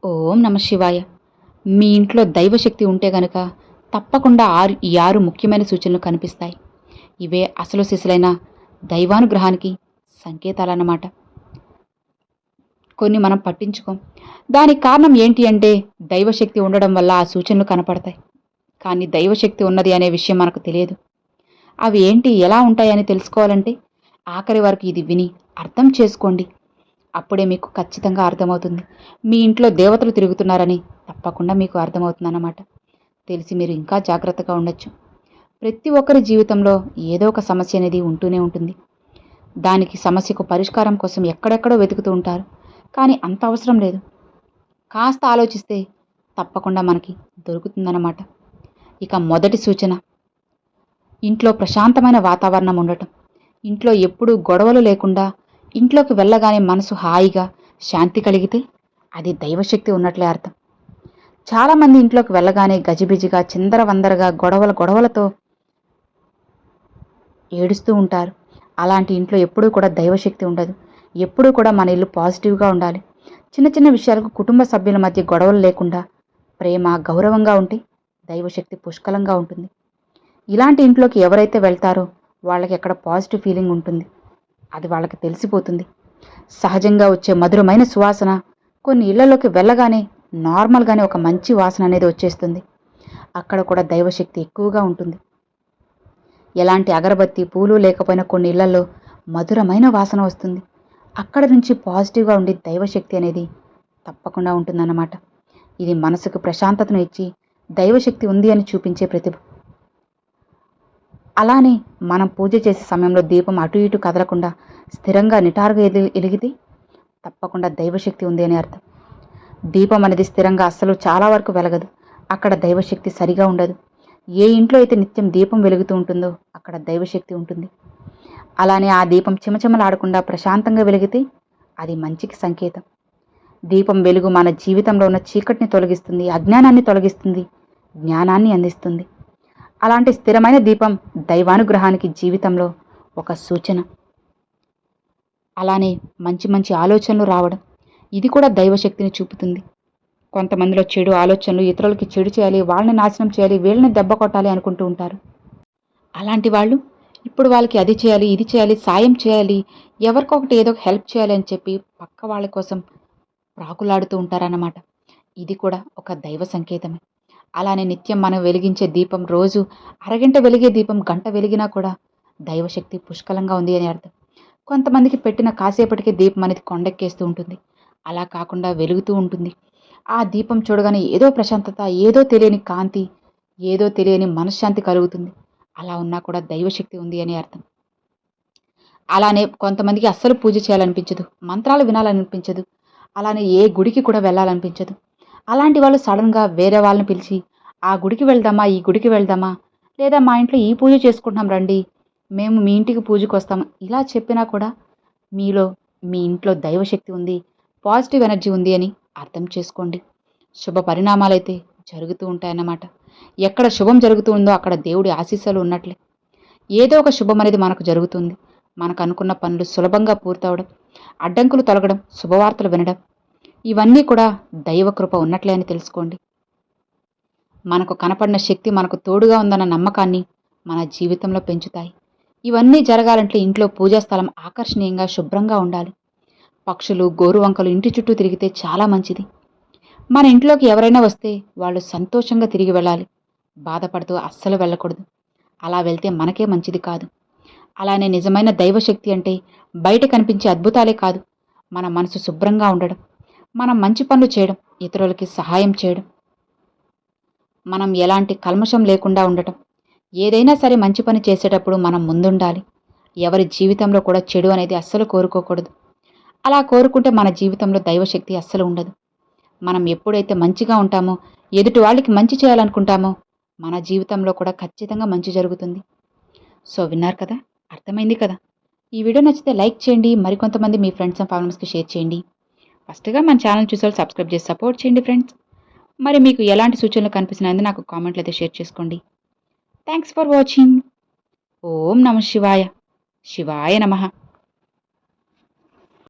ఓం నమ శివాయ. మీ ఇంట్లో దైవశక్తి ఉంటే గనక తప్పకుండా ఈ 6 ముఖ్యమైన సూచనలు కనిపిస్తాయి. ఇవే అసలు సిసలైన దైవానుగ్రహానికి సంకేతాలన్నమాట. కొన్ని మనం పట్టించుకోం. దానికి కారణం ఏంటి అంటే దైవశక్తి ఉండడం వల్ల ఆ సూచనలు కనపడతాయి. కానీ దైవశక్తి ఉన్నది అనే విషయం మనకు తెలియదు. అవి ఏంటి, ఎలా ఉంటాయని తెలుసుకోవాలంటే ఆఖరి వరకు ఇది విని అర్థం చేసుకోండి. అప్పుడే మీకు ఖచ్చితంగా అర్థమవుతుంది. మీ ఇంట్లో దేవతలు తిరుగుతున్నారని తప్పకుండా మీకు అర్థమవుతుందన్నమాట. తెలిసి మీరు ఇంకా జాగ్రత్తగా ఉండొచ్చు. ప్రతి ఒక్కరి జీవితంలో ఏదో ఒక సమస్య అనేది ఉంటూనే ఉంటుంది. దానికి సమస్యకు పరిష్కారం కోసం ఎక్కడెక్కడో వెతుకుతూ ఉంటారు. కానీ అంత అవసరం లేదు. కాస్త ఆలోచిస్తే తప్పకుండా మనకి దొరుకుతుందన్నమాట. ఇక మొదటి సూచన, ఇంట్లో ప్రశాంతమైన వాతావరణం ఉండటం. ఇంట్లో ఎప్పుడూ గొడవలు లేకుండా ఇంట్లోకి వెళ్ళగానే మనసు హాయిగా శాంతి కలిగితే అది దైవశక్తి ఉన్నట్లే అర్థం. చాలామంది ఇంట్లోకి వెళ్ళగానే గజిబిజిగా చిందరవందరగా గొడవలతో ఏడుస్తూ ఉంటారు. అలాంటి ఇంట్లో ఎప్పుడూ కూడా దైవశక్తి ఉండదు. ఎప్పుడూ కూడా మన ఇల్లు పాజిటివ్గా ఉండాలి. చిన్న చిన్న విషయాలకు కుటుంబ సభ్యుల మధ్య గొడవలు లేకుండా ప్రేమ గౌరవంగా ఉంటే దైవశక్తి పుష్కలంగా ఉంటుంది. ఇలాంటి ఇంట్లోకి ఎవరైతే వెళ్తారో వాళ్ళకి ఎక్కడ పాజిటివ్ ఫీలింగ్ ఉంటుంది, అది వాళ్ళకి తెలిసిపోతుంది. సహజంగా వచ్చే మధురమైన సువాసన కొన్ని ఇళ్లలోకి వెళ్ళగానే నార్మల్గానే ఒక మంచి వాసన అనేది వచ్చేస్తుంది. అక్కడ కూడా దైవశక్తి ఎక్కువగా ఉంటుంది. ఎలాంటి అగరబత్తి పూలు లేకపోయినా కొన్ని ఇళ్లలో మధురమైన వాసన వస్తుంది. అక్కడ నుంచి పాజిటివ్గా ఉండి దైవశక్తి అనేది తప్పకుండా ఉంటుందన్నమాట. ఇది మనసుకు ప్రశాంతతను ఇచ్చి దైవశక్తి ఉంది అని చూపించే ప్రతిభ. అలానే మనం పూజ చేసే సమయంలో దీపం అటు ఇటు కదలకుండా స్థిరంగా నిటారుగా ఎలిగితే తప్పకుండా దైవశక్తి ఉంది అని అర్థం. దీపం అనేది స్థిరంగా అస్సలు చాలా వరకు వెలగదు. అక్కడ దైవశక్తి సరిగా ఉండదు. ఏ ఇంట్లో అయితే నిత్యం దీపం వెలుగుతూ ఉంటుందో అక్కడ దైవశక్తి ఉంటుంది. అలానే ఆ దీపం చిమచిమలాడకుండా ప్రశాంతంగా వెలిగితే అది మంచికి సంకేతం. దీపం వెలుగు మన జీవితంలో ఉన్న చీకటిని తొలగిస్తుంది, అజ్ఞానాన్ని తొలగిస్తుంది, జ్ఞానాన్ని అందిస్తుంది. అలాంటి స్థిరమైన దీపం దైవానుగ్రహానికి జీవితంలో ఒక సూచన. అలానే మంచి మంచి ఆలోచనలు రావడం, ఇది కూడా దైవశక్తిని చూపుతుంది. కొంతమందిలో చెడు ఆలోచనలు, ఇతరులకి చెడు చేయాలి, వాళ్ళని నాశనం చేయాలి, వీళ్ళని దెబ్బ కొట్టాలి అనుకుంటూ ఉంటారు. అలాంటి వాళ్ళు ఇప్పుడు వాళ్ళకి అది చేయాలి, ఇది చేయాలి, సాయం చేయాలి, ఎవరికొకటి ఏదో హెల్ప్ చేయాలి అని చెప్పి పక్క వాళ్ళ కోసం ప్రాకులాడుతూ ఉంటారన్నమాట. ఇది కూడా ఒక దైవ సంకేతమే. అలానే నిత్యం మనం వెలిగించే దీపం, రోజు అరగంట వెలిగే దీపం గంట వెలిగినా కూడా దైవశక్తి పుష్కలంగా ఉంది అని అర్థం. కొంతమందికి పెట్టిన కాసేపటికి దీపం అనేది కొండెక్కేస్తూ ఉంటుంది. అలా కాకుండా వెలుగుతూ ఉంటుంది. ఆ దీపం చూడగానే ఏదో ప్రశాంతత, ఏదో తెలియని కాంతి, ఏదో తెలియని మనశ్శాంతి కలుగుతుంది. అలా ఉన్నా కూడా దైవశక్తి ఉంది అని అర్థం. అలానే కొంతమందికి అస్సలు పూజ చేయాలనిపించదు, మంత్రాలు వినాలనిపించదు, అలానే ఏ గుడికి కూడా వెళ్ళాలనిపించదు. అలాంటి వాళ్ళు సడన్గా వేరే వాళ్ళని పిలిచి ఆ గుడికి వెళ్దామా, ఈ గుడికి వెళ్దామా, లేదా మా ఇంట్లో ఈ పూజ చేసుకుంటున్నాం రండి, మేము మీ ఇంటికి పూజకు వస్తాం, ఇలా చెప్పినా కూడా మీలో, మీ ఇంట్లో దైవశక్తి ఉంది, పాజిటివ్ ఎనర్జీ ఉంది అని అర్థం చేసుకోండి. శుభ పరిణామాలైతే జరుగుతూ ఉంటాయన్నమాట. ఎక్కడ శుభం జరుగుతూ ఉందో అక్కడ దేవుడి ఆశీస్సులు ఉన్నట్లే. ఏదో ఒక శుభం అనేది మనకు జరుగుతుంది. మనకు అనుకున్న పనులు సులభంగా పూర్తవడం, అడ్డంకులు తొలగడం, శుభవార్తలు వినడం, ఇవన్నీ కూడా దైవకృప ఉన్నట్లే అని తెలుసుకోండి. మనకు కనపడిన శక్తి మనకు తోడుగా ఉందన్న నమ్మకాన్ని మన జీవితంలో పెంచుతాయి. ఇవన్నీ జరగాలంటే ఇంట్లో పూజా స్థలం ఆకర్షణీయంగా శుభ్రంగా ఉండాలి. పక్షులు, గోరువంకలు ఇంటి చుట్టూ తిరిగితే చాలా మంచిది. మన ఇంట్లోకి ఎవరైనా వస్తే వాళ్ళు సంతోషంగా తిరిగి వెళ్ళాలి. బాధపడుతూ అస్సలు వెళ్ళకూడదు. అలా వెళ్తే మనకే మంచిది కాదు. అలానే నిజమైన దైవశక్తి అంటే బయట కనిపించే అద్భుతాలే కాదు, మన మనసు శుభ్రంగా ఉండడం, మనం మంచి పనులు చేయడం, ఇతరులకి సహాయం చేయడం, మనం ఎలాంటి కల్మషం లేకుండా ఉండటం. ఏదైనా సరే మంచి పని చేసేటప్పుడు మనం ముందుండాలి. ఎవరి జీవితంలో కూడా చెడు అనేది అస్సలు కోరుకోకూడదు. అలా కోరుకుంటే మన జీవితంలో దైవశక్తి అస్సలు ఉండదు. మనం ఎప్పుడైతే మంచిగా ఉంటామో, ఎదుటి వాళ్ళకి మంచి చేయాలనుకుంటామో మన జీవితంలో కూడా ఖచ్చితంగా మంచి జరుగుతుంది. సో విన్నారు కదా, అర్థమైంది కదా. ఈ వీడియో నచ్చితే లైక్ చేయండి, మరికొంతమంది మీ ఫ్రెండ్స్ అండ్ ఫ్యామిలీస్కి షేర్ చేయండి. ఫస్ట్గా మన ఛానల్ చూసే వాళ్ళు సబ్స్క్రైబ్ చేసి సపోర్ట్ చేయండి ఫ్రెండ్స్. మరి మీకు ఎలాంటి సూచనలు కనిపిస్తున్నాయని నాకు కామెంట్లు అయితే షేర్ చేసుకోండి. Thanks for watching. ఓం నమ శివాయ. శివాయ నమః.